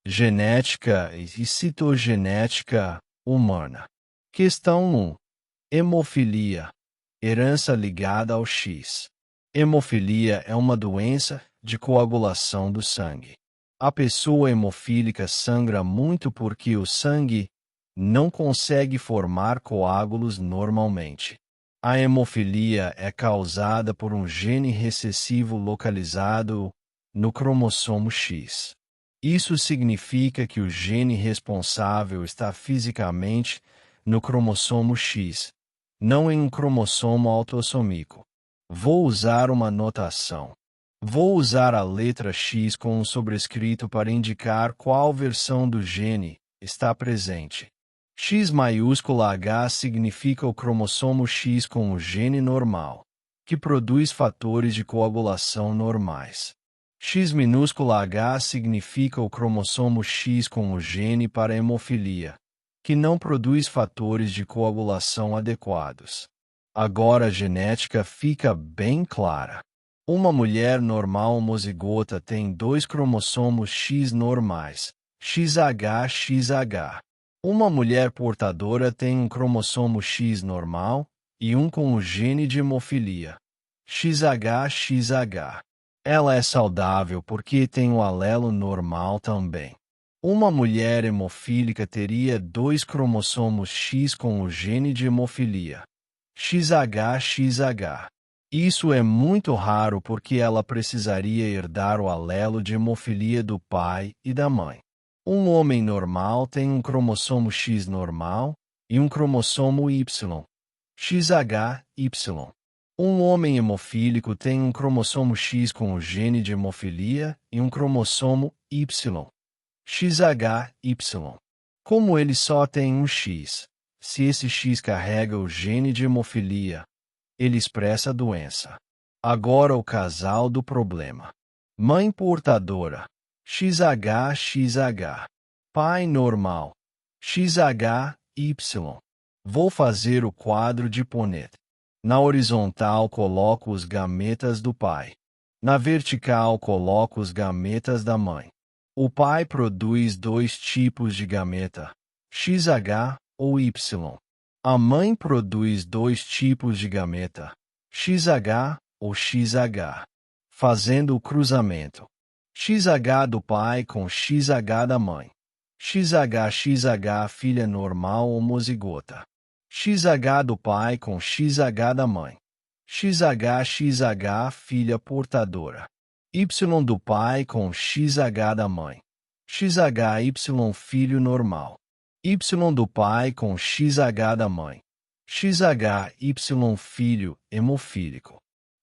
Genética e citogenética humana. Questão 1. Hemofilia. Herança ligada ao X. Hemofilia é uma doença de coagulação do sangue. A pessoa hemofílica sangra muito porque o sangue não consegue formar coágulos normalmente. A hemofilia é causada por um gene recessivo localizado no cromossomo X. Isso significa que o gene responsável está fisicamente no cromossomo X, não em um cromossomo autossômico. Vou usar uma notação. Vou usar a letra X com um sobrescrito para indicar qual versão do gene está presente. X maiúscula H significa o cromossomo X com o gene normal, que produz fatores de coagulação normais. X minúscula H significa o cromossomo X com o gene para hemofilia, que não produz fatores de coagulação adequados. Agora a genética fica bem clara. Uma mulher normal homozigota tem 2 cromossomos X normais, XH. Uma mulher portadora tem um cromossomo X normal e um com o gene de hemofilia, XH. Ela é saudável porque tem o alelo normal também. Uma mulher hemofílica teria 2 cromossomos X com o gene de hemofilia, XH. Isso é muito raro porque ela precisaria herdar o alelo de hemofilia do pai e da mãe. Um homem normal tem um cromossomo X normal e um cromossomo Y, XHY. Um homem hemofílico tem um cromossomo X com o gene de hemofilia e um cromossomo Y, XHY. Como ele só tem um X, se esse X carrega o gene de hemofilia, ele expressa a doença. Agora o casal do problema. Mãe portadora, XH. Pai normal, XHY. Vou fazer o quadro de Punnett. Na horizontal coloco os gametas do pai. Na vertical coloco os gametas da mãe. O pai produz 2 tipos de gameta, XH ou Y. A mãe produz 2 tipos de gameta, XH ou XH, fazendo o cruzamento. XH do pai com XH da mãe. XH filha normal homozigota. XH do pai com XH da mãe. XH filha portadora. Y do pai com XH da mãe. XHY filho normal. Y do pai com XH da mãe. XHY filho hemofílico.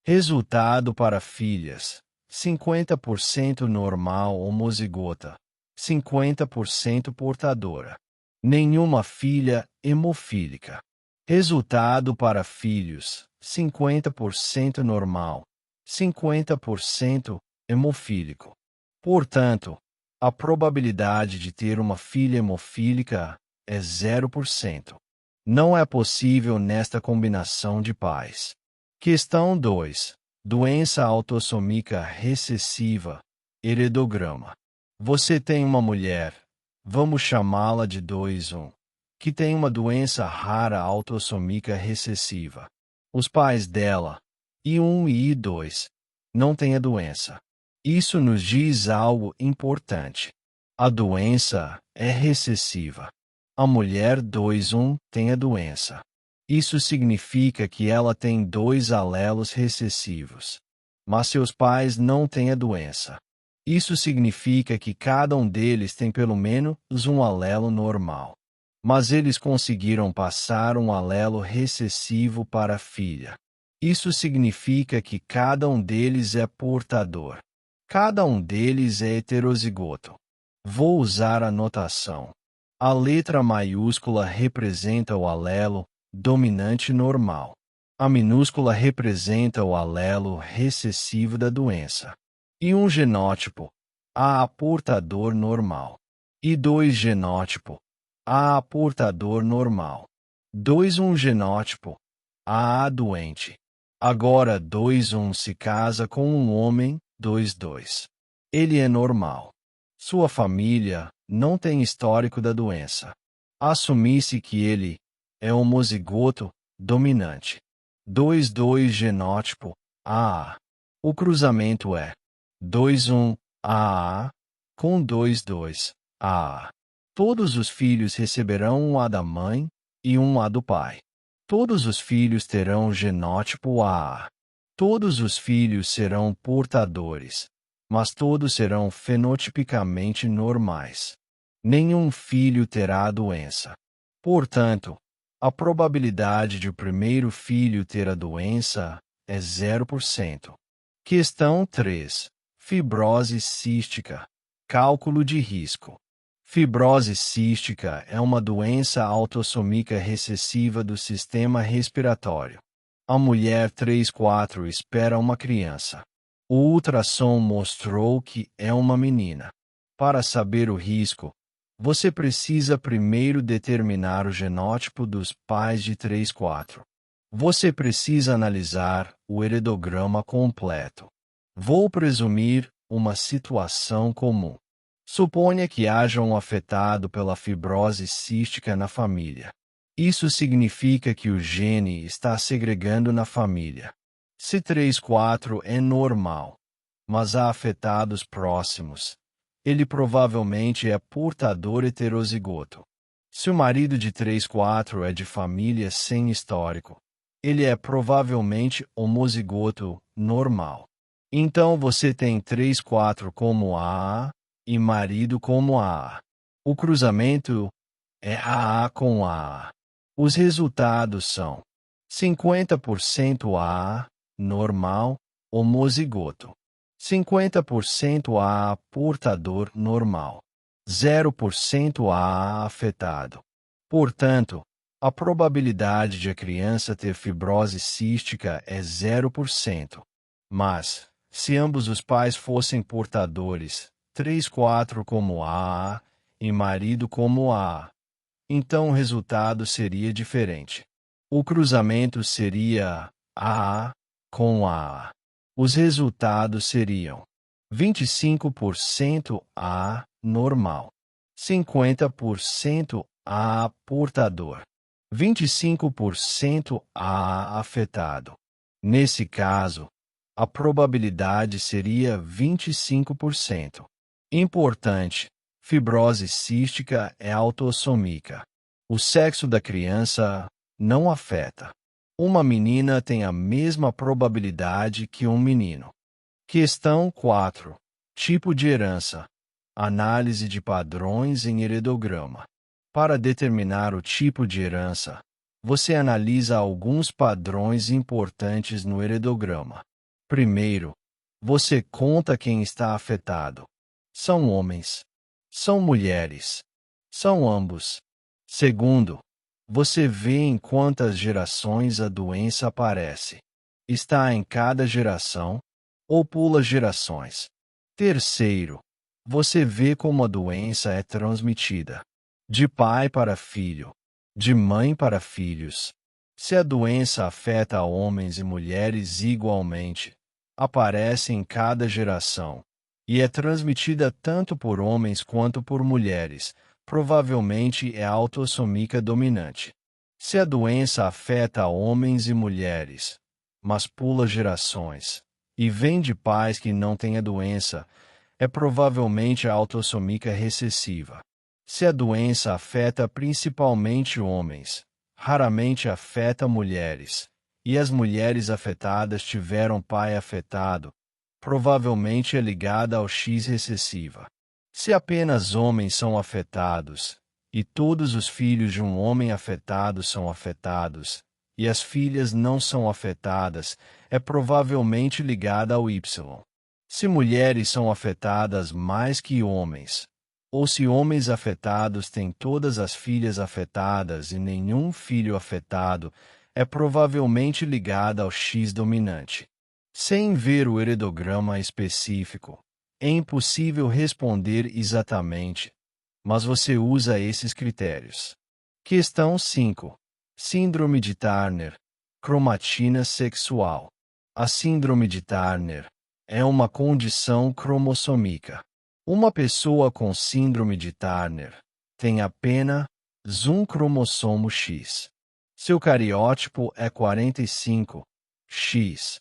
Resultado para filhas: 50% normal homozigota, 50% portadora. Nenhuma filha hemofílica. Resultado para filhos: 50% normal, 50% hemofílico. Portanto, a probabilidade de ter uma filha hemofílica é 0%. Não é possível nesta combinação de pais. Questão 2. Doença autossômica recessiva, heredograma. Você tem uma mulher, vamos chamá-la de 2-1, que tem uma doença rara autossômica recessiva. Os pais dela, I1 e I2, não têm a doença. Isso nos diz algo importante. A doença é recessiva. A mulher 2-1 tem a doença. Isso significa que ela tem 2 alelos recessivos. Mas seus pais não têm a doença. Isso significa que cada um deles tem pelo menos um alelo normal. Mas eles conseguiram passar um alelo recessivo para a filha. Isso significa que cada um deles é portador. Cada um deles é heterozigoto. Vou usar a notação. A letra maiúscula representa o alelo dominante normal. A minúscula representa o alelo recessivo da doença. E um genótipo, A portador normal. E 2 genótipo, A portador normal. 2-1 genótipo, A doente. Agora 2-1 se casa com um homem, 2-2. Ele é normal. Sua família não tem histórico da doença. Assumir-se que ele é homozigoto dominante. 22 genótipo AA. O cruzamento é 21 AA com 22 AA. Todos os filhos receberão um A da mãe e um A do pai. Todos os filhos terão o genótipo AA. Todos os filhos serão portadores, mas todos serão fenotipicamente normais. Nenhum filho terá a doença. Portanto, a probabilidade de o primeiro filho ter a doença é 0%. Questão 3. Fibrose cística. Cálculo de risco. Fibrose cística é uma doença autossômica recessiva do sistema respiratório. A mulher 34 espera uma criança. O ultrassom mostrou que é uma menina. Para saber o risco, você precisa primeiro determinar o genótipo dos pais de 34. Você precisa analisar o heredograma completo. Vou presumir uma situação comum. Suponha que haja um afetado pela fibrose cística na família. Isso significa que o gene está segregando na família. Se 34 é normal, mas há afetados próximos, ele provavelmente é portador heterozigoto. Se o marido de 34 é de família sem histórico, ele é provavelmente homozigoto normal. Então você tem 34 como AA e marido como AA. O cruzamento é AA com AA. Os resultados são 50% AA, normal, homozigoto. 50% AA, portador normal. 0% AA afetado. Portanto, a probabilidade de a criança ter fibrose cística é 0%. Mas, se ambos os pais fossem portadores, 3-4 como AA e marido como AA, então o resultado seria diferente. O cruzamento seria AA com AA. Os resultados seriam 25% AA normal, 50% AA portador, 25% AA afetado. Nesse caso, a probabilidade seria 25%. Importante: fibrose cística é autossômica. O sexo da criança não afeta. Uma menina tem a mesma probabilidade que um menino. Questão 4. Tipo de herança. Análise de padrões em heredograma. Para determinar o tipo de herança, você analisa alguns padrões importantes no heredograma. Primeiro, você conta quem está afetado. São homens? São mulheres? São ambos? Segundo, você vê em quantas gerações a doença aparece. Está em cada geração ou pula gerações? Terceiro, você vê como a doença é transmitida. De pai para filho, de mãe para filhos. Se a doença afeta homens e mulheres igualmente, aparece em cada geração e é transmitida tanto por homens quanto por mulheres, provavelmente é autossômica dominante. Se a doença afeta homens e mulheres, mas pula gerações, e vem de pais que não têm a doença, é provavelmente autossômica recessiva. Se a doença afeta principalmente homens, raramente afeta mulheres, e as mulheres afetadas tiveram pai afetado, provavelmente é ligada ao X recessiva. Se apenas homens são afetados, e todos os filhos de um homem afetado são afetados, e as filhas não são afetadas, é provavelmente ligada ao Y. Se mulheres são afetadas mais que homens, ou se homens afetados têm todas as filhas afetadas e nenhum filho afetado, é provavelmente ligada ao X dominante. Sem ver o heredograma específico, é impossível responder exatamente, mas você usa esses critérios. Questão 5. Síndrome de Turner. Cromatina sexual. A síndrome de Turner é uma condição cromossômica. Uma pessoa com síndrome de Turner tem apenas um cromossomo X. Seu cariótipo é 45X.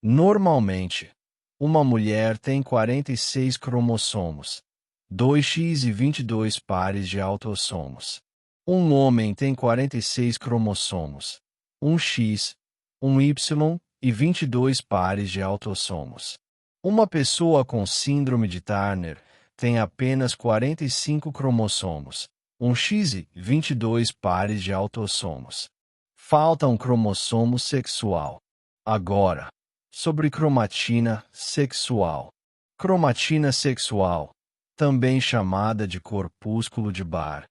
Normalmente, uma mulher tem 46 cromossomos, 2X e 22 pares de autossomos. Um homem tem 46 cromossomos, 1X, 1Y e 22 pares de autossomos. Uma pessoa com síndrome de Turner tem apenas 45 cromossomos, 1X e 22 pares de autossomos. Falta um cromossomo sexual. Agora, sobre cromatina sexual. Cromatina sexual, também chamada de corpúsculo de Barr,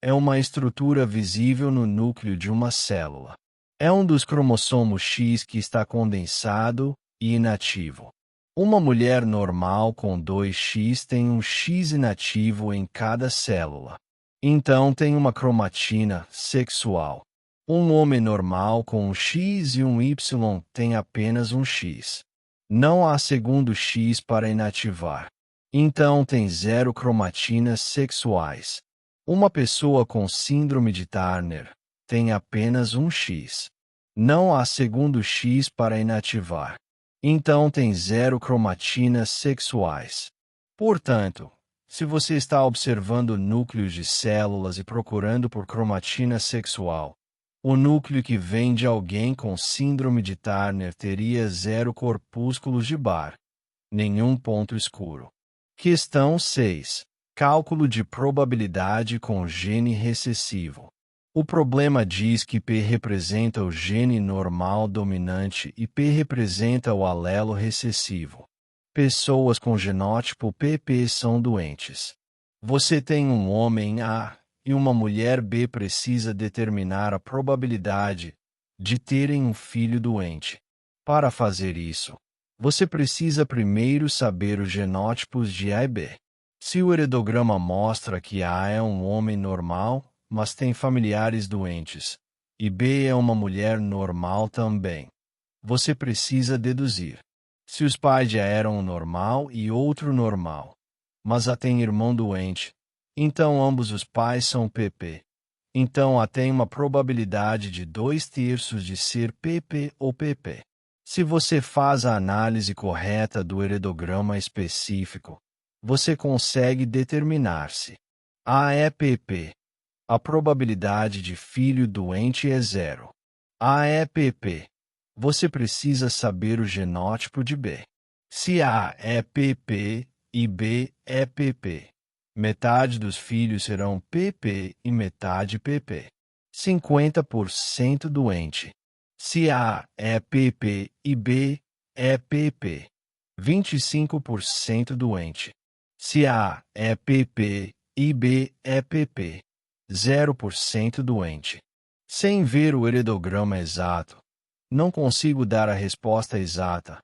é uma estrutura visível no núcleo de uma célula. É um dos cromossomos X que está condensado e inativo. Uma mulher normal com 2X tem um X inativo em cada célula. Então tem uma cromatina sexual. Um homem normal com um X e um Y tem apenas um X. Não há segundo X para inativar. Então tem 0 cromatinas sexuais. Uma pessoa com síndrome de Turner tem apenas um X. Não há segundo X para inativar. Então tem 0 cromatinas sexuais. Portanto, se você está observando núcleos de células e procurando por cromatina sexual, o núcleo que vem de alguém com síndrome de Turner teria 0 corpúsculos de Barr, nenhum ponto escuro. Questão 6. Cálculo de probabilidade com gene recessivo. O problema diz que P representa o gene normal dominante e P representa o alelo recessivo. Pessoas com genótipo PP são doentes. Você tem um homem A e uma mulher B precisa determinar a probabilidade de terem um filho doente. Para fazer isso, você precisa primeiro saber os genótipos de A e B. Se o heredograma mostra que A é um homem normal, mas tem familiares doentes, e B é uma mulher normal também, você precisa deduzir. Se os pais já eram um normal e outro normal, mas A tem irmão doente, então ambos os pais são PP. Então A tem uma probabilidade de 2/3 de ser PP ou PP. Se você faz a análise correta do heredograma específico, você consegue determinar se A é PP. A probabilidade de filho doente é 0. A é PP. Você precisa saber o genótipo de B. Se A é PP e B é PP, metade dos filhos serão PP e metade PP. 50% doente. Se A é PP e B é PP, 25% doente. Se A é PP e B é PP, 0% doente. Sem ver o heredograma exato, não consigo dar a resposta exata,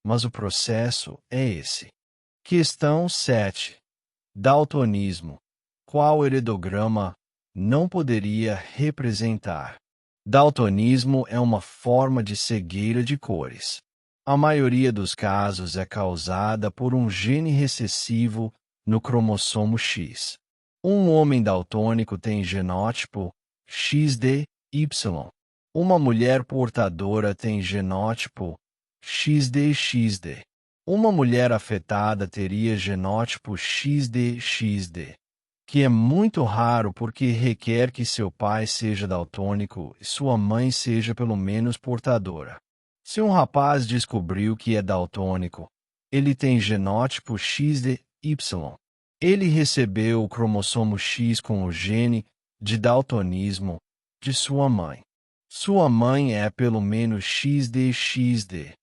mas o processo é esse. Questão 7. Daltonismo. Qual heredograma não poderia representar? Daltonismo é uma forma de cegueira de cores. A maioria dos casos é causada por um gene recessivo no cromossomo X. Um homem daltônico tem genótipo XDY. Uma mulher portadora tem genótipo XDXD. Uma mulher afetada teria genótipo XDXD, que é muito raro porque requer que seu pai seja daltônico e sua mãe seja pelo menos portadora. Se um rapaz descobriu que é daltônico, ele tem genótipo XDY. Ele recebeu o cromossomo X com o gene de daltonismo de sua mãe. Sua mãe é pelo menos XDXD,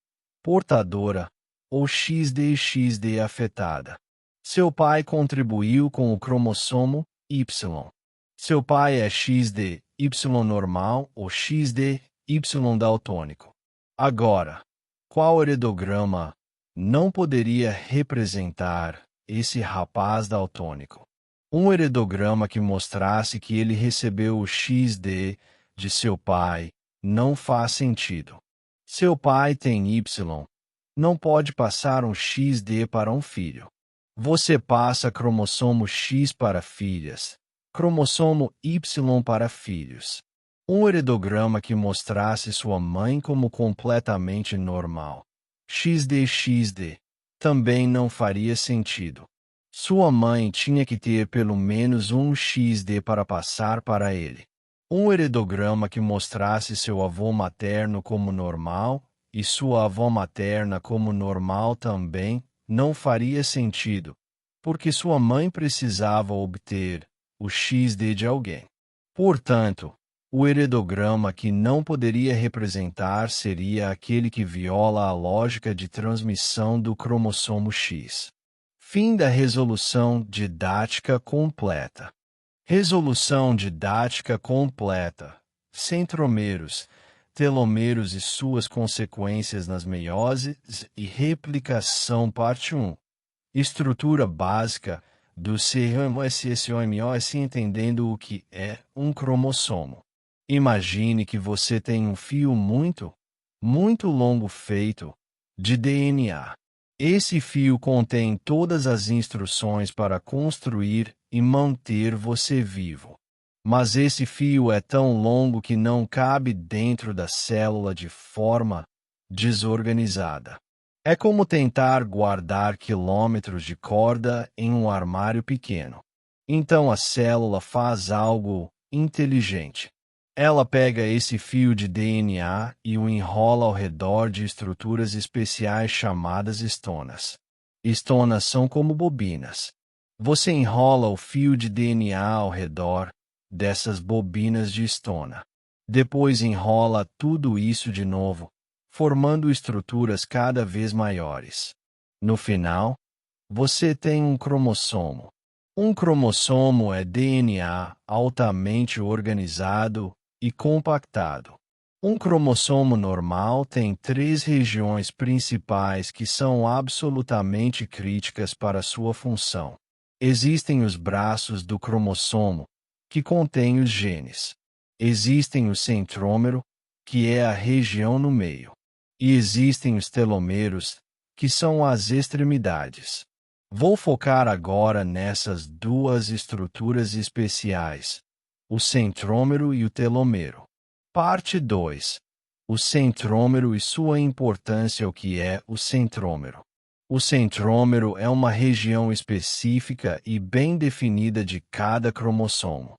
portadora, ou XDXD afetada. Seu pai contribuiu com o cromossomo Y. Seu pai é XDY normal ou XDY daltônico. Agora, qual heredograma não poderia representar esse rapaz daltônico? Um heredograma que mostrasse que ele recebeu o XD de seu pai não faz sentido. Seu pai tem Y, não pode passar um XD para um filho. Você passa cromossomo X para filhas, cromossomo Y para filhos. Um heredograma que mostrasse sua mãe como completamente normal. XD também não faria sentido. Sua mãe tinha que ter pelo menos um XD para passar para ele. Um heredograma que mostrasse seu avô materno como normal e sua avó materna como normal também não faria sentido, porque sua mãe precisava obter o XD de alguém. Portanto, o heredograma que não poderia representar seria aquele que viola a lógica de transmissão do cromossomo X. Fim da resolução didática completa. Resolução didática completa. Centromeros, telômeros e suas consequências nas meioses e replicação parte 1. Estrutura básica do CMOS entendendo o que é um cromossomo. Imagine que você tem um fio muito longo feito de DNA. Esse fio contém todas as instruções para construir e manter você vivo. Mas esse fio é tão longo que não cabe dentro da célula de forma desorganizada. É como tentar guardar quilômetros de corda em um armário pequeno. Então a célula faz algo inteligente. Ela pega esse fio de DNA e o enrola ao redor de estruturas especiais chamadas estonas. Estonas são como bobinas. Você enrola o fio de DNA ao redor dessas bobinas de estona. Depois enrola tudo isso de novo, formando estruturas cada vez maiores. No final, você tem um cromossomo. Um cromossomo é DNA altamente organizado e compactado. Um cromossomo normal tem 3 regiões principais que são absolutamente críticas para sua função. Existem os braços do cromossomo, que contêm os genes. Existem o centrômero, que é a região no meio. E existem os telômeros, que são as extremidades. Vou focar agora nessas duas estruturas especiais, o centrômero e o telômero. Parte 2. O centrômero e sua importância. O que é o centrômero? O centrômero é uma região específica e bem definida de cada cromossomo.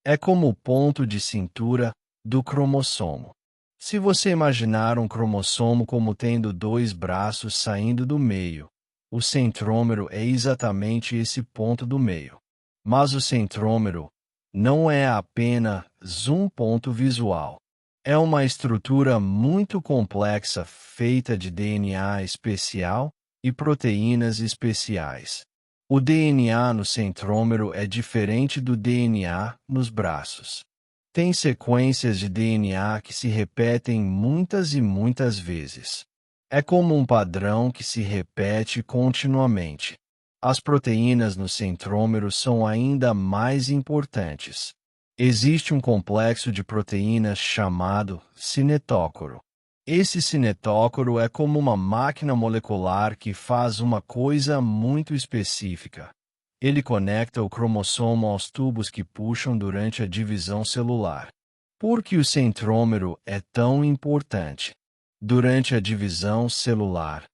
É como o ponto de cintura do cromossomo. Se você imaginar um cromossomo como tendo 2 braços saindo do meio, o centrômero é exatamente esse ponto do meio. Mas o centrômero não é apenas um ponto visual. É uma estrutura muito complexa feita de DNA especial e proteínas especiais. O DNA no centrômero é diferente do DNA nos braços. Tem sequências de DNA que se repetem muitas e muitas vezes. É como um padrão que se repete continuamente. As proteínas no centrômero são ainda mais importantes. Existe um complexo de proteínas chamado cinetócoro. Esse cinetócoro é como uma máquina molecular que faz uma coisa muito específica. Ele conecta o cromossomo aos tubos que puxam durante a divisão celular. Por que o centrômero é tão importante? Durante a divisão celular,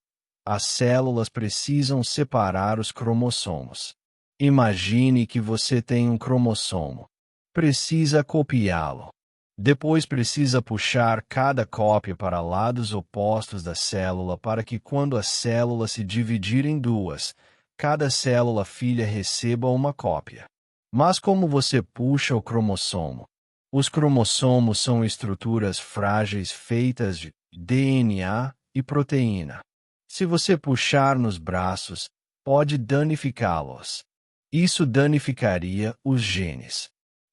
as células precisam separar os cromossomos. Imagine que você tem um cromossomo. Precisa copiá-lo. Depois precisa puxar cada cópia para lados opostos da célula para que quando a célula se dividir em duas, cada célula filha receba uma cópia. Mas como você puxa o cromossomo? Os cromossomos são estruturas frágeis feitas de DNA e proteína. Se você puxar nos braços, pode danificá-los. Isso danificaria os genes.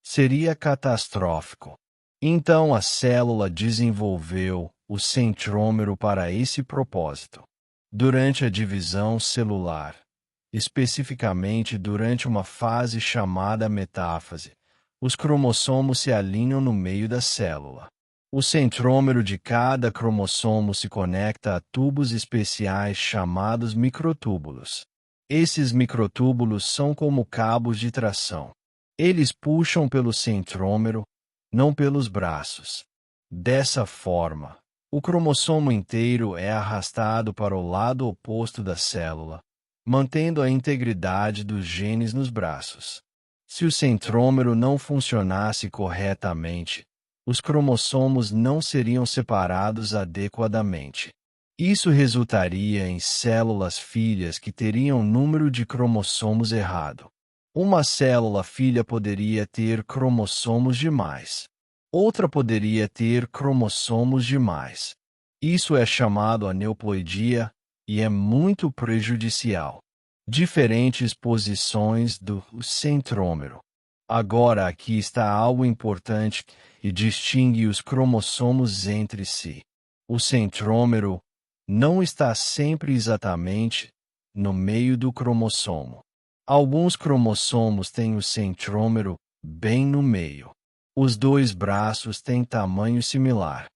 Seria catastrófico. Então a célula desenvolveu o centrômero para esse propósito. Durante a divisão celular, especificamente durante uma fase chamada metáfase, os cromossomos se alinham no meio da célula. O centrômero de cada cromossomo se conecta a tubos especiais chamados microtúbulos. Esses microtúbulos são como cabos de tração. Eles puxam pelo centrômero, não pelos braços. Dessa forma, o cromossomo inteiro é arrastado para o lado oposto da célula, mantendo a integridade dos genes nos braços. Se o centrômero não funcionasse corretamente, os cromossomos não seriam separados adequadamente. Isso resultaria em células filhas que teriam número de cromossomos errado. Uma célula filha poderia ter cromossomos demais. Outra poderia ter cromossomos demais. Isso é chamado aneuploidia e é muito prejudicial. Diferentes posições do centrômero. Agora aqui está algo importante e distingue os cromossomos entre si. O centrômero não está sempre exatamente no meio do cromossomo. Alguns cromossomos têm o centrômero bem no meio. Os dois braços têm tamanho similar.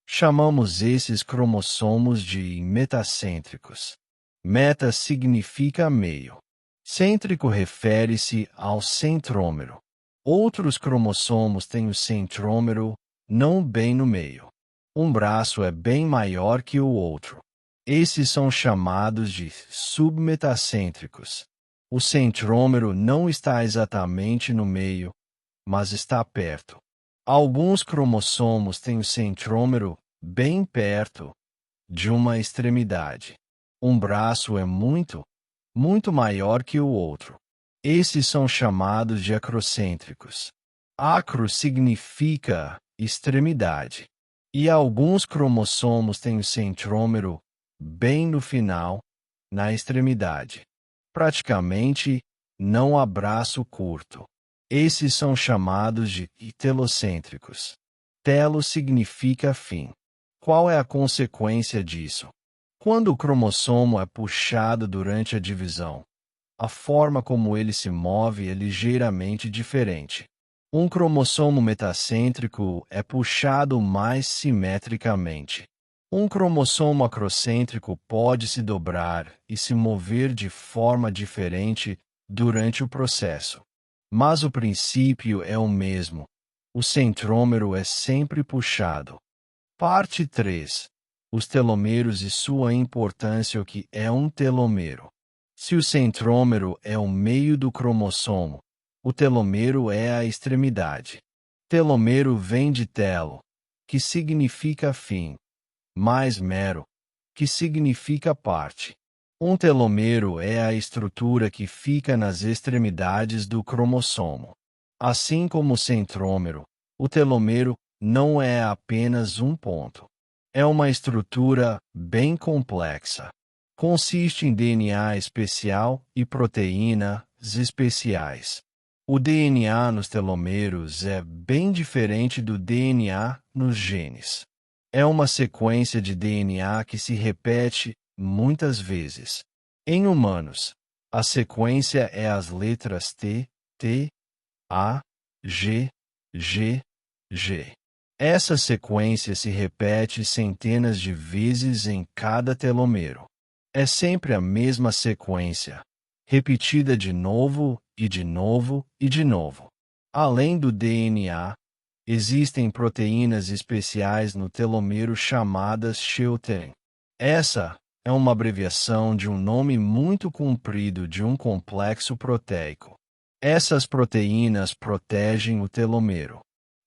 Chamamos esses cromossomos de metacêntricos. Meta significa meio. Cêntrico refere-se ao centrômero. Outros cromossomos têm o centrômero não bem no meio. Um braço é bem maior que o outro. Esses são chamados de submetacêntricos. O centrômero não está exatamente no meio, mas está perto. Alguns cromossomos têm o centrômero bem perto de uma extremidade. Um braço é muito maior que o outro. Esses são chamados de acrocêntricos. Acro significa extremidade. E alguns cromossomos têm o centrômero bem no final, na extremidade. Praticamente não há braço curto. Esses são chamados de telocêntricos. Telo significa fim. Qual é a consequência disso? Quando o cromossomo é puxado durante a divisão, a forma como ele se move é ligeiramente diferente. Um cromossomo metacêntrico é puxado mais simetricamente. Um cromossomo acrocêntrico pode se dobrar e se mover de forma diferente durante o processo. Mas o princípio é o mesmo. O centrômero é sempre puxado. Parte 3. Os telômeros e sua importância. O que é um telômero? Se o centrômero é o meio do cromossomo, o telômero é a extremidade. Telômero vem de telo, que significa fim, mais mero, que significa parte. Um telômero é a estrutura que fica nas extremidades do cromossomo. Assim como o centrômero, o telômero não é apenas um ponto. É uma estrutura bem complexa. Consiste em DNA especial e proteínas especiais. O DNA nos telômeros é bem diferente do DNA nos genes. É uma sequência de DNA que se repete muitas vezes. Em humanos, a sequência é as letras T, T, A, G, G, G. Essa sequência se repete centenas de vezes em cada telômero. É sempre a mesma sequência, repetida de novo e de novo e de novo. Além do DNA, existem proteínas especiais no telômero chamadas Shelton. Essa é uma abreviação de um nome muito comprido de um complexo proteico. Essas proteínas protegem o telômero.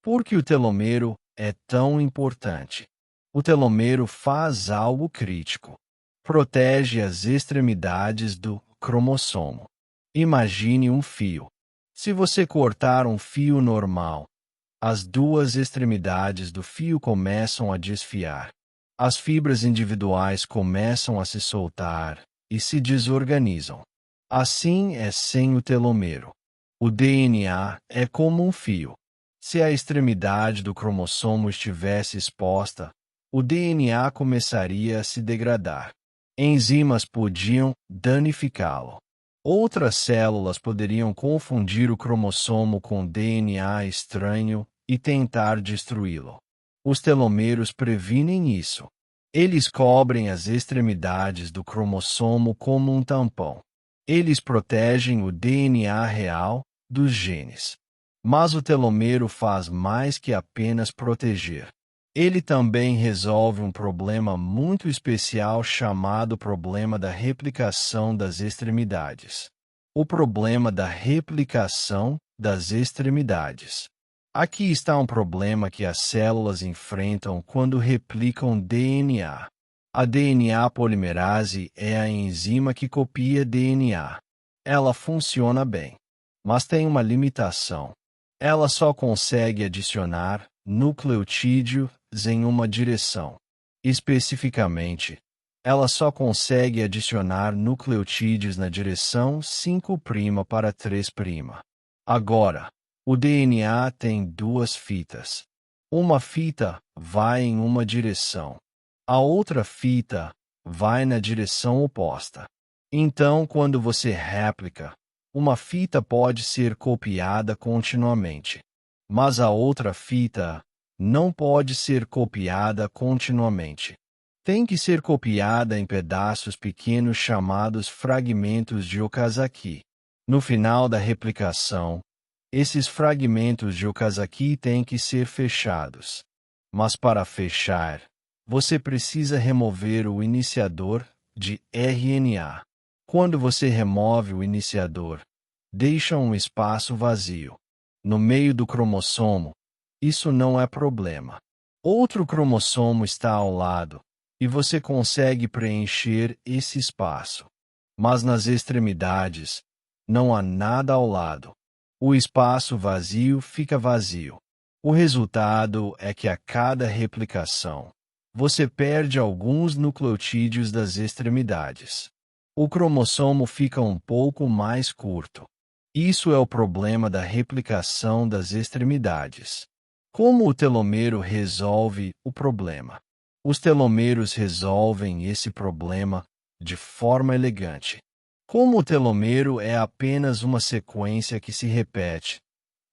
Por que o telômero é tão importante? O telômero faz algo crítico. Protege as extremidades do cromossomo. Imagine um fio. Se você cortar um fio normal, as duas extremidades do fio começam a desfiar. As fibras individuais começam a se soltar e se desorganizam. Assim é sem o telômero. O DNA é como um fio. Se a extremidade do cromossomo estivesse exposta, o DNA começaria a se degradar. Enzimas podiam danificá-lo. Outras células poderiam confundir o cromossomo com DNA estranho e tentar destruí-lo. Os telômeros previnem isso. Eles cobrem as extremidades do cromossomo como um tampão. Eles protegem o DNA real dos genes. Mas o telomero faz mais que apenas proteger. Ele também resolve um problema muito especial chamado problema da replicação das extremidades. O problema da replicação das extremidades. Aqui está um problema que as células enfrentam quando replicam DNA. A DNA polimerase é a enzima que copia DNA. Ela funciona bem, mas tem uma limitação. Ela só consegue adicionar nucleotídeos em uma direção. Especificamente, ela só consegue adicionar nucleotídeos na direção 5' para 3'. Agora, o DNA tem duas fitas. Uma fita vai em uma direção. A outra fita vai na direção oposta. Então, quando você replica, uma fita pode ser copiada continuamente, mas a outra fita não pode ser copiada continuamente. Tem que ser copiada em pedaços pequenos chamados fragmentos de Okazaki. No final da replicação, esses fragmentos de Okazaki têm que ser fechados. Mas para fechar, você precisa remover o iniciador de RNA. Quando você remove o iniciador, deixa um espaço vazio. No meio do cromossomo, isso não é problema. Outro cromossomo está ao lado, e você consegue preencher esse espaço. Mas nas extremidades, não há nada ao lado. O espaço vazio fica vazio. O resultado é que a cada replicação, você perde alguns nucleotídeos das extremidades. O cromossomo fica um pouco mais curto. Isso é o problema da replicação das extremidades. Como o telomero resolve o problema? Os telomeros resolvem esse problema de forma elegante. Como o telomero é apenas uma sequência que se repete,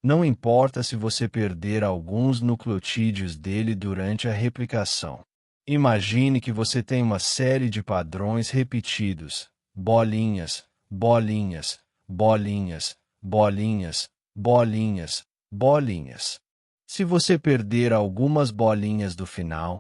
não importa se você perder alguns nucleotídeos dele durante a replicação. Imagine que você tem uma série de padrões repetidos, bolinhas, bolinhas, bolinhas, bolinhas, bolinhas, bolinhas. Se você perder algumas bolinhas do final,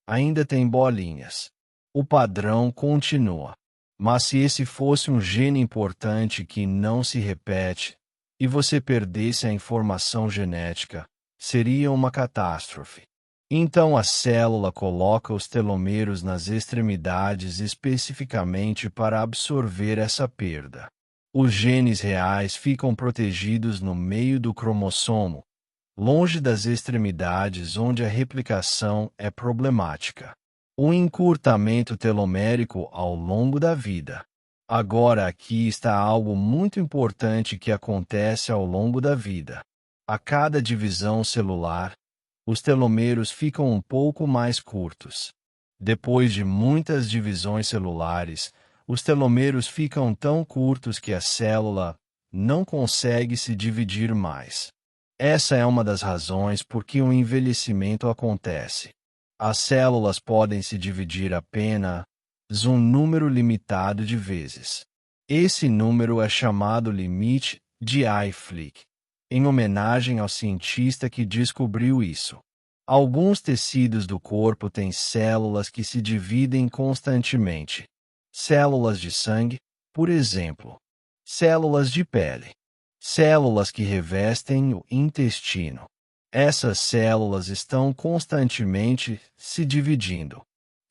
ainda tem bolinhas. O padrão continua. Mas se esse fosse um gene importante que não se repete, e você perdesse a informação genética, seria uma catástrofe. Então a célula coloca os telomeros nas extremidades especificamente para absorver essa perda. Os genes reais ficam protegidos no meio do cromossomo, longe das extremidades onde a replicação é problemática. O encurtamento telomérico ao longo da vida. Agora aqui está algo muito importante que acontece ao longo da vida. A cada divisão celular, os telomeros ficam um pouco mais curtos. Depois de muitas divisões celulares, os telomeros ficam tão curtos que a célula não consegue se dividir mais. Essa é uma das razões por que o envelhecimento acontece. As células podem se dividir apenas um número limitado de vezes. Esse número é chamado limite de Hayflick, em homenagem ao cientista que descobriu isso. Alguns tecidos do corpo têm células que se dividem constantemente. Células de sangue, por exemplo. Células de pele. Células que revestem o intestino. Essas células estão constantemente se dividindo.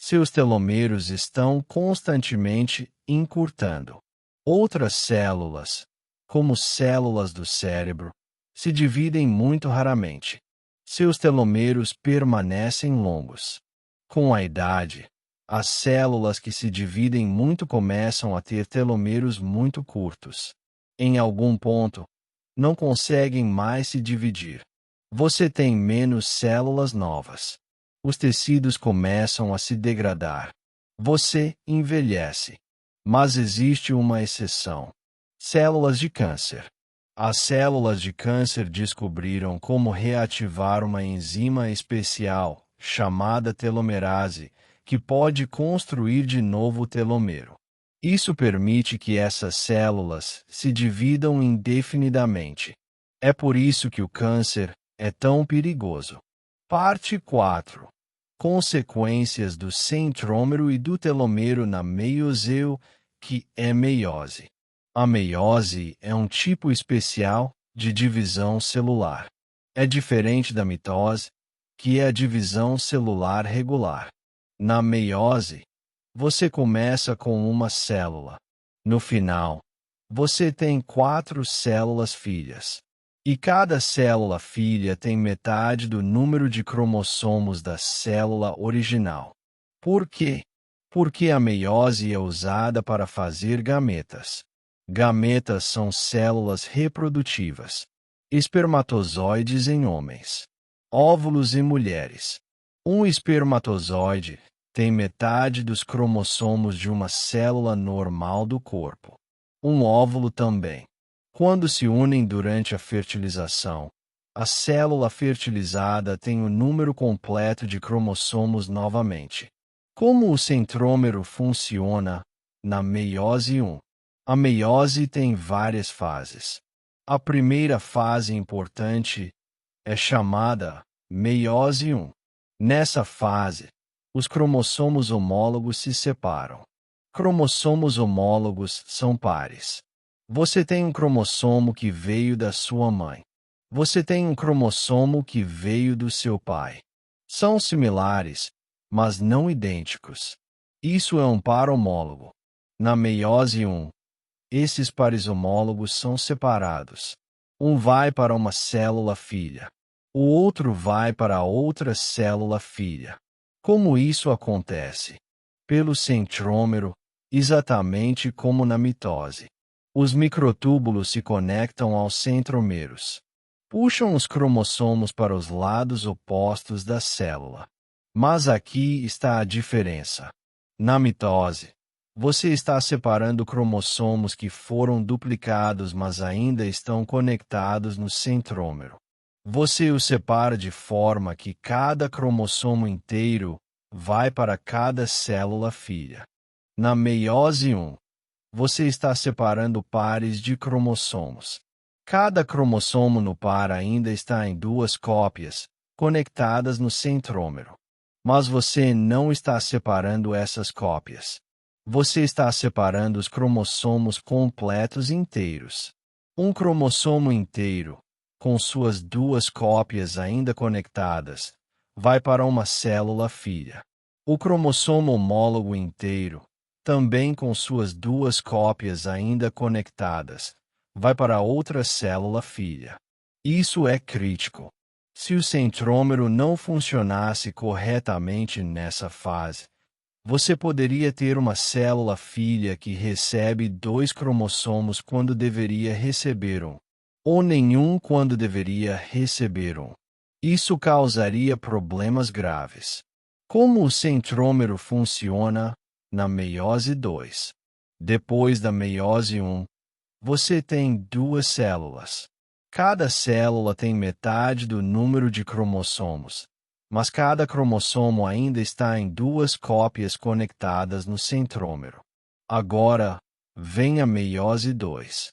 Seus telomeros estão constantemente encurtando. Outras células, como células do cérebro, se dividem muito raramente. Seus telomeros permanecem longos. Com a idade, as células que se dividem muito começam a ter telomeros muito curtos. Em algum ponto, não conseguem mais se dividir. Você tem menos células novas. Os tecidos começam a se degradar. Você envelhece. Mas existe uma exceção. Células de câncer. As células de câncer descobriram como reativar uma enzima especial, chamada telomerase, que pode construir de novo o telomero. Isso permite que essas células se dividam indefinidamente. É por isso que o câncer é tão perigoso. Parte 4. Consequências do centrômero e do telômero na meiose, que é meiose. A meiose é um tipo especial de divisão celular. É diferente da mitose, que é a divisão celular regular. Na meiose, você começa com uma célula. No final, você tem 4 células filhas. E cada célula filha tem metade do número de cromossomos da célula original. Por quê? Porque a meiose é usada para fazer gametas. Gametas são células reprodutivas. Espermatozoides em homens. Óvulos em mulheres. Um espermatozoide tem metade dos cromossomos de uma célula normal do corpo. Um óvulo também. Quando se unem durante a fertilização, a célula fertilizada tem o número completo de cromossomos novamente. Como o centrômero funciona na meiose 1? A meiose tem várias fases. A primeira fase importante é chamada meiose 1. Nessa fase, os cromossomos homólogos se separam. Cromossomos homólogos são pares. Você tem um cromossomo que veio da sua mãe. Você tem um cromossomo que veio do seu pai. São similares, mas não idênticos. Isso é um par homólogo. Na meiose 1, esses pares homólogos são separados. Um vai para uma célula filha. O outro vai para outra célula filha. Como isso acontece? Pelo centrômero, exatamente como na mitose. Os microtúbulos se conectam aos centrômeros. Puxam os cromossomos para os lados opostos da célula. Mas aqui está a diferença. Na mitose, você está separando cromossomos que foram duplicados, mas ainda estão conectados no centrômero. Você os separa de forma que cada cromossomo inteiro vai para cada célula filha. Na meiose 1, você está separando pares de cromossomos. Cada cromossomo no par ainda está em 2 cópias, conectadas no centrômero. Mas você não está separando essas cópias. Você está separando os cromossomos completos inteiros. Um cromossomo inteiro, com suas 2 cópias ainda conectadas, vai para uma célula filha. O cromossomo homólogo inteiro, também com suas 2 cópias ainda conectadas, vai para outra célula filha. Isso é crítico. Se o centrômero não funcionasse corretamente nessa fase, você poderia ter uma célula filha que recebe 2 cromossomos quando deveria receber um, ou nenhum quando deveria receber um. Isso causaria problemas graves. Como o centrômero funciona na meiose 2? Depois da meiose 1, você tem 2 células. Cada célula tem metade do número de cromossomos, mas cada cromossomo ainda está em 2 cópias conectadas no centrômero. Agora, vem a meiose 2.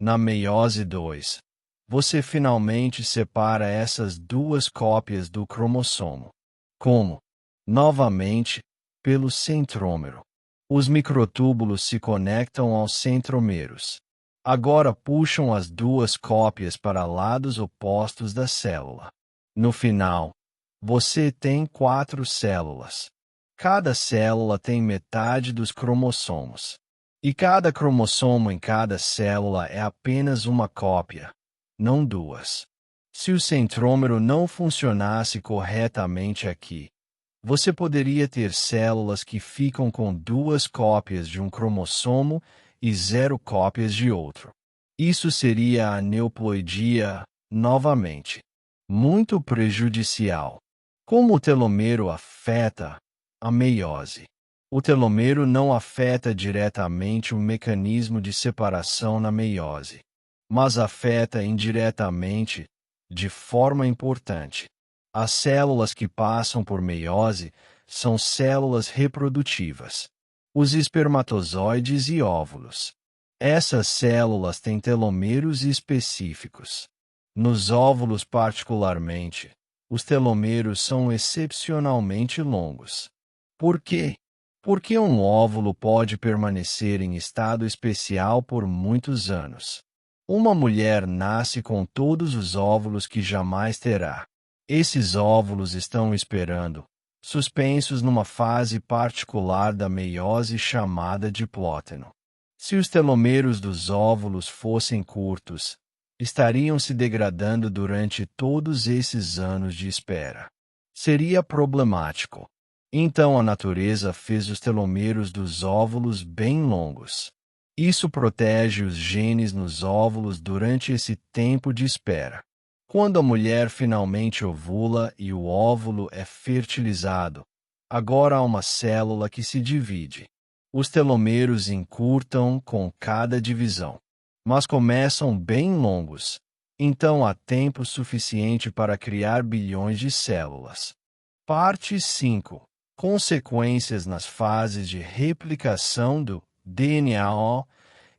Na meiose 2, você finalmente separa essas 2 cópias do cromossomo. Como? Novamente, pelo centrômero. Os microtúbulos se conectam aos centrômeros. Agora puxam as 2 cópias para lados opostos da célula. No final, você tem 4 células. Cada célula tem metade dos cromossomos. E cada cromossomo em cada célula é apenas uma cópia, não 2. Se o centrômero não funcionasse corretamente aqui, você poderia ter células que ficam com 2 cópias de um cromossomo e 0 cópias de outro. Isso seria a aneuploidia, novamente, muito prejudicial. Como o telômero afeta a meiose? O telômero não afeta diretamente o mecanismo de separação na meiose, mas afeta indiretamente, de forma importante. As células que passam por meiose são células reprodutivas. os espermatozoides e óvulos. Essas células têm telômeros específicos. Nos óvulos, particularmente, os telômeros são excepcionalmente longos. Por quê? Porque um óvulo pode permanecer em estado especial por muitos anos. Uma mulher nasce com todos os óvulos que jamais terá. Esses óvulos estão esperando, suspensos numa fase particular da meiose chamada diplóteno. Se os telômeros dos óvulos fossem curtos, estariam se degradando durante todos esses anos de espera. Seria problemático. Então a natureza fez os telômeros dos óvulos bem longos. Isso protege os genes nos óvulos durante esse tempo de espera. Quando a mulher finalmente ovula e o óvulo é fertilizado, agora há uma célula que se divide. Os telômeros encurtam com cada divisão, mas começam bem longos, então há tempo suficiente para criar bilhões de células. Parte 5. Consequências nas fases de replicação do DNA,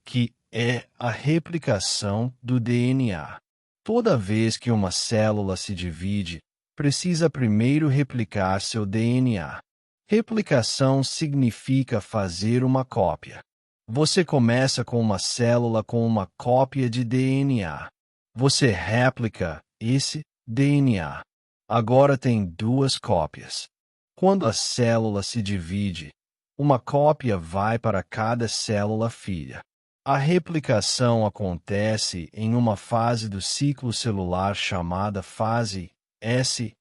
que é a replicação do DNA. Toda vez que uma célula se divide, precisa primeiro replicar seu DNA. Replicação significa fazer uma cópia. Você começa com uma célula com uma cópia de DNA. Você replica esse DNA. Agora tem duas cópias. Quando a célula se divide, uma cópia vai para cada célula filha. A replicação acontece em uma fase do ciclo celular chamada fase S.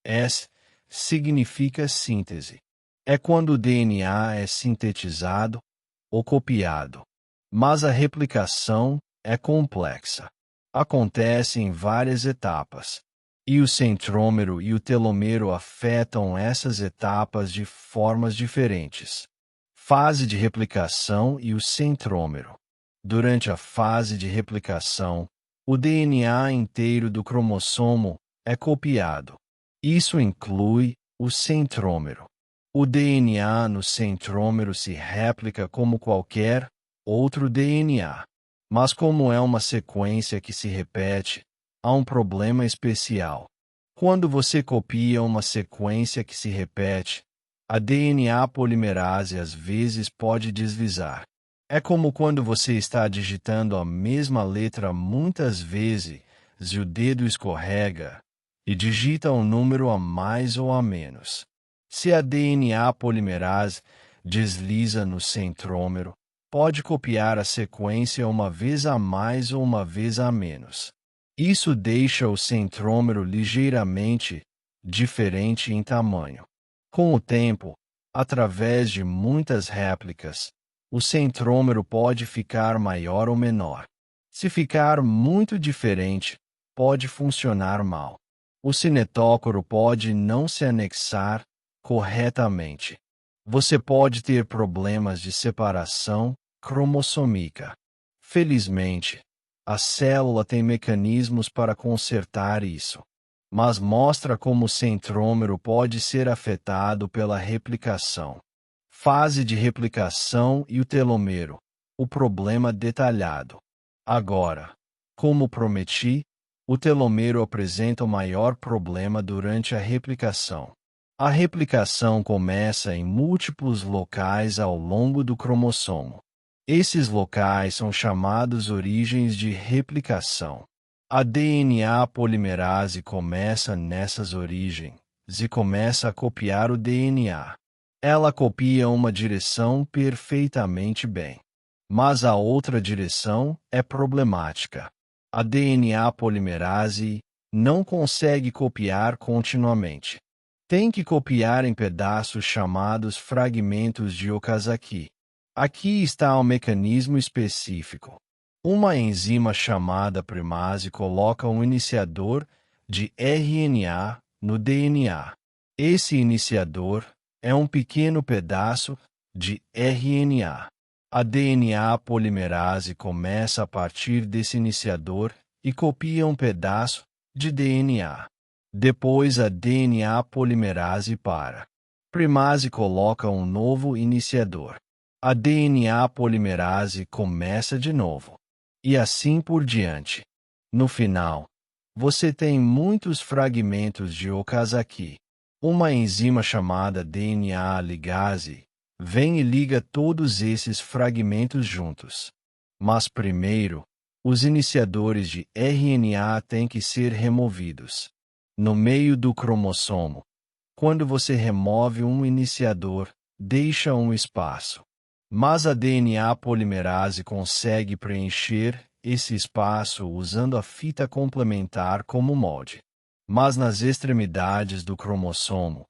S significa síntese. É quando o DNA é sintetizado ou copiado. Mas a replicação é complexa. Acontece em várias etapas. E o centrômero e o telômero afetam essas etapas de formas diferentes. Fase de replicação e o centrômero. Durante a fase de replicação, o DNA inteiro do cromossomo é copiado. Isso inclui o centrômero. O DNA no centrômero se replica como qualquer outro DNA. Mas como é uma sequência que se repete, há um problema especial. Quando você copia uma sequência que se repete, a DNA polimerase às vezes pode deslizar. É como quando você está digitando a mesma letra muitas vezes e o dedo escorrega e digita um número a mais ou a menos. Se a DNA polimerase desliza no centrômero, pode copiar a sequência uma vez a mais ou uma vez a menos. Isso deixa o centrômero ligeiramente diferente em tamanho. Com o tempo, através de muitas réplicas, o centrômero pode ficar maior ou menor. Se ficar muito diferente, pode funcionar mal. O cinetócoro pode não se anexar corretamente. Você pode ter problemas de separação cromossômica. Felizmente, a célula tem mecanismos para consertar isso, mas mostra como o centrômero pode ser afetado pela replicação. Fase de replicação e o telômero. O problema detalhado. Agora, como prometi, o telômero apresenta o maior problema durante a replicação. A replicação começa em múltiplos locais ao longo do cromossomo. Esses locais são chamados origens de replicação. A DNA polimerase começa nessas origens e começa a copiar o DNA. Ela copia uma direção perfeitamente bem, mas a outra direção é problemática. A DNA polimerase não consegue copiar continuamente. Tem que copiar em pedaços chamados fragmentos de Okazaki. Aqui está um mecanismo específico. Uma enzima chamada primase coloca um iniciador de RNA no DNA. Esse iniciador é um pequeno pedaço de RNA. A DNA polimerase começa a partir desse iniciador e copia um pedaço de DNA. Depois a DNA polimerase para. Primase coloca um novo iniciador. a DNA polimerase começa de novo. E assim por diante. No final, você tem muitos fragmentos de Okazaki. Uma enzima chamada DNA ligase vem e liga todos esses fragmentos juntos. Mas primeiro, os iniciadores de RNA têm que ser removidos. No meio do cromossomo, quando você remove um iniciador, deixa um espaço. Mas a DNA polimerase consegue preencher esse espaço usando a fita complementar como molde. Mas nas extremidades do cromossomo,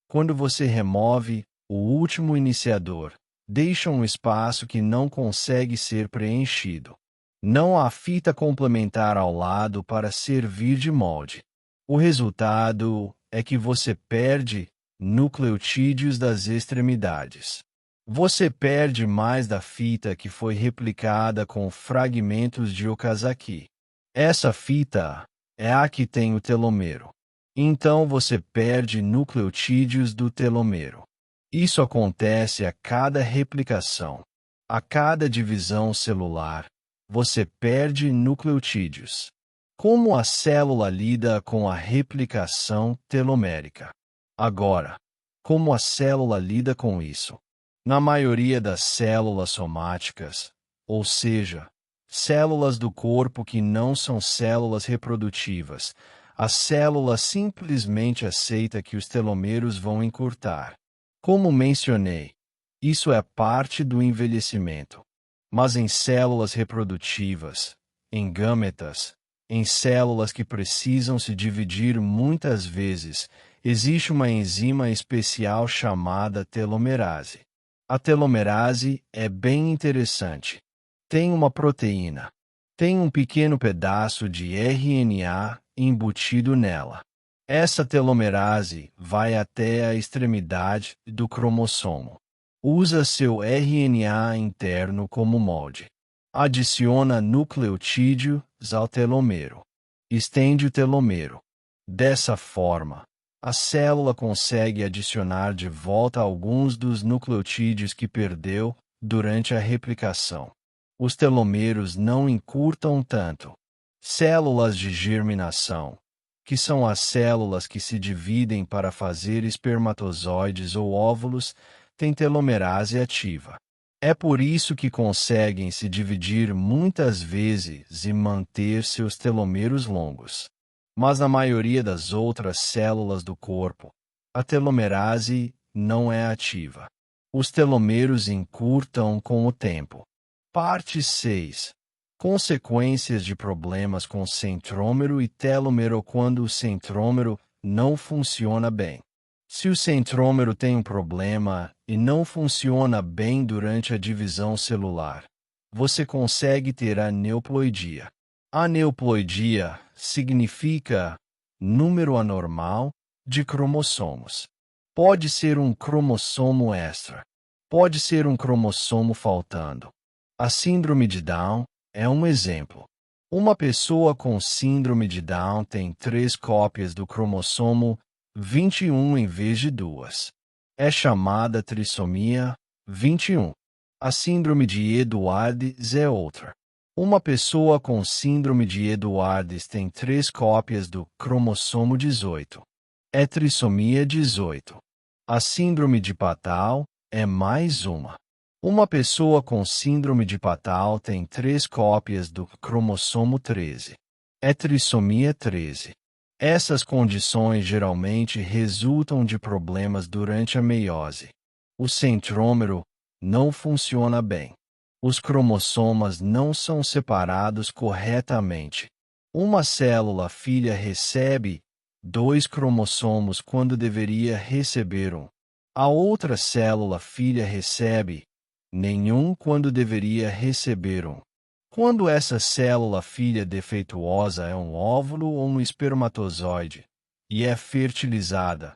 quando você remove o último iniciador, deixa um espaço que não consegue ser preenchido. Não há fita complementar ao lado para servir de molde. O resultado é que você perde nucleotídeos das extremidades. Você perde mais da fita que foi replicada com fragmentos de Okazaki. Essa fita é a que tem o telomero. Então você perde nucleotídeos do telomero. Isso acontece a cada replicação. A cada divisão celular, você perde nucleotídeos. Como a célula lida com a replicação telomérica? Agora, como a célula lida com isso? Na maioria das células somáticas, ou seja, células do corpo que não são células reprodutivas, a célula simplesmente aceita que os telômeros vão encurtar. Como mencionei, isso é parte do envelhecimento. Mas em células reprodutivas, em gâmetas, em células que precisam se dividir muitas vezes, existe uma enzima especial chamada telomerase. A telomerase é bem interessante. Tem uma proteína. Tem um pequeno pedaço de RNA embutido nela. Essa telomerase vai até a extremidade do cromossomo. Usa seu RNA interno como molde. Adiciona nucleotídeos ao telomero. Estende o telomero. Dessa forma, a célula consegue adicionar de volta alguns dos nucleotídeos que perdeu durante a replicação. Os telomeros não encurtam tanto. Células de germinação, que são as células que se dividem para fazer espermatozoides ou óvulos, têm telomerase ativa. É por isso que conseguem se dividir muitas vezes e manter seus telomeros longos. Mas na maioria das outras células do corpo, a telomerase não é ativa. Os telomeros encurtam com o tempo. Parte 6. Consequências de problemas com centrômero e telômero quando o centrômero não funciona bem. Se o centrômero tem um problema e não funciona bem durante a divisão celular, você consegue ter aneuploidia. Aneuploidia significa número anormal de cromossomos. Pode ser um cromossomo extra. Pode ser um cromossomo faltando. A síndrome de Down é um exemplo. Uma pessoa com síndrome de Down tem 3 cópias do cromossomo 21 em vez de 2. É chamada trissomia 21. A síndrome de Edwards é outra. Uma pessoa com síndrome de Edwards tem 3 cópias do cromossomo 18. É trissomia 18. A síndrome de Patau é mais uma. Uma pessoa com síndrome de Patau tem 3 cópias do cromossomo 13. É trissomia 13. Essas condições geralmente resultam de problemas durante a meiose. O centrômero não funciona bem. Os cromossomas não são separados corretamente. Uma célula filha recebe 2 cromossomos quando deveria receber um. A outra célula filha recebe nenhum quando deveria receber um. Quando essa célula filha defeituosa é um óvulo ou um espermatozoide e é fertilizada,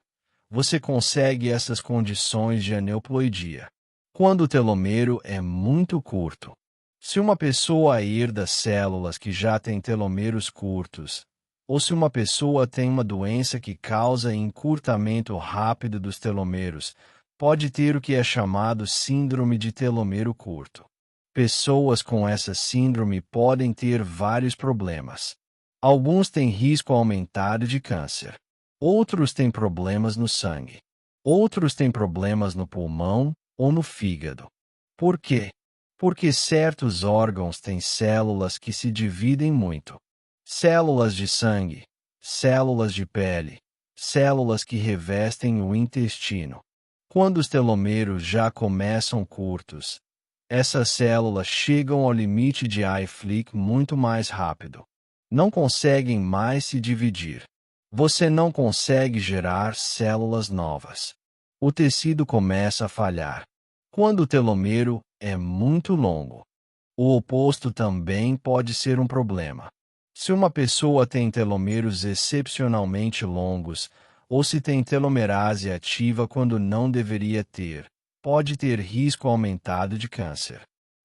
você consegue essas condições de aneuploidia. Quando o telomero é muito curto. Se uma pessoa herda células que já têm telomeros curtos, ou se uma pessoa tem uma doença que causa encurtamento rápido dos telomeros, pode ter o que é chamado síndrome de telômero curto. Pessoas com essa síndrome podem ter vários problemas. Alguns têm risco aumentado de câncer. Outros têm problemas no sangue. Outros têm problemas no pulmão ou no fígado. Por quê? Porque certos órgãos têm células que se dividem muito. Células de sangue, células de pele, células que revestem o intestino. Quando os telômeros já começam curtos, essas células chegam ao limite de Hayflick muito mais rápido. Não conseguem mais se dividir. Você não consegue gerar células novas. O tecido começa a falhar. Quando o telômero é muito longo, o oposto também pode ser um problema. Se uma pessoa tem telômeros excepcionalmente longos, ou se tem telomerase ativa quando não deveria ter, pode ter risco aumentado de câncer.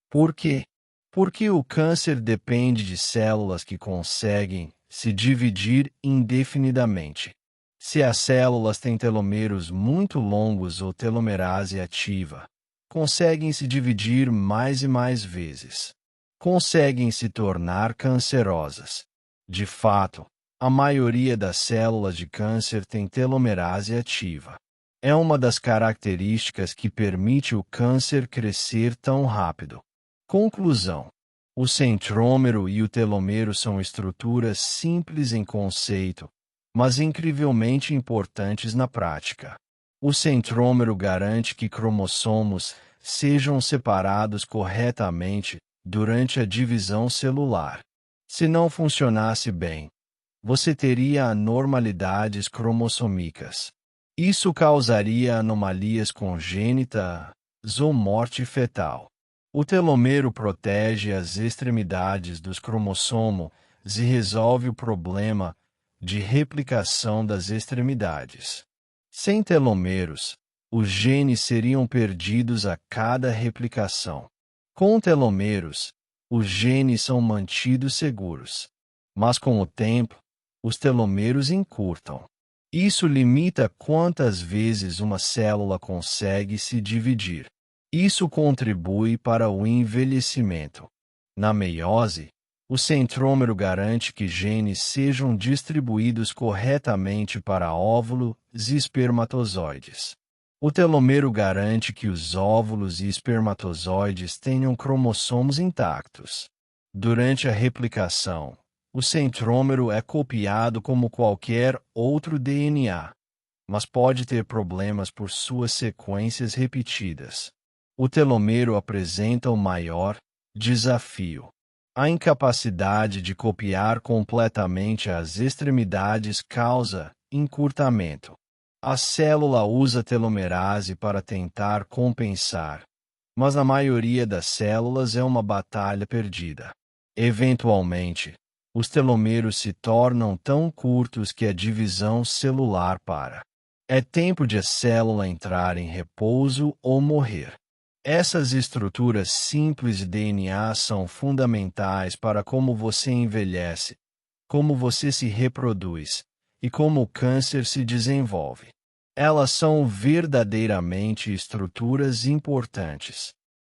Por quê? Porque o câncer depende de células que conseguem se dividir indefinidamente. Se as células têm telômeros muito longos ou telomerase ativa, conseguem se dividir mais e mais vezes. Conseguem se tornar cancerosas. De fato, a maioria das células de câncer tem telomerase ativa. É uma das características que permite o câncer crescer tão rápido. Conclusão: o centrômero e o telômero são estruturas simples em conceito, mas incrivelmente importantes na prática. O centrômero garante que cromossomos sejam separados corretamente durante a divisão celular. Se não funcionasse bem, você teria anormalidades cromossômicas. Isso causaria anomalias congênitas ou morte fetal. O telômero protege as extremidades dos cromossomos e resolve o problema de replicação das extremidades. Sem telômeros, os genes seriam perdidos a cada replicação. Com telômeros, os genes são mantidos seguros. Mas com o tempo, os telômeros encurtam. Isso limita quantas vezes uma célula consegue se dividir. Isso contribui para o envelhecimento. Na meiose, o centrômero garante que genes sejam distribuídos corretamente para óvulos e espermatozoides. O telômero garante que os óvulos e espermatozoides tenham cromossomos intactos. Durante a replicação, o centrômero é copiado como qualquer outro DNA, mas pode ter problemas por suas sequências repetidas. O telômero apresenta o maior desafio. A incapacidade de copiar completamente as extremidades causa encurtamento. A célula usa telomerase para tentar compensar, mas na maioria das células é uma batalha perdida. Eventualmente, os telômeros se tornam tão curtos que a divisão celular para. É tempo de a célula entrar em repouso ou morrer. Essas estruturas simples de DNA são fundamentais para como você envelhece, como você se reproduz e como o câncer se desenvolve. Elas são verdadeiramente estruturas importantes.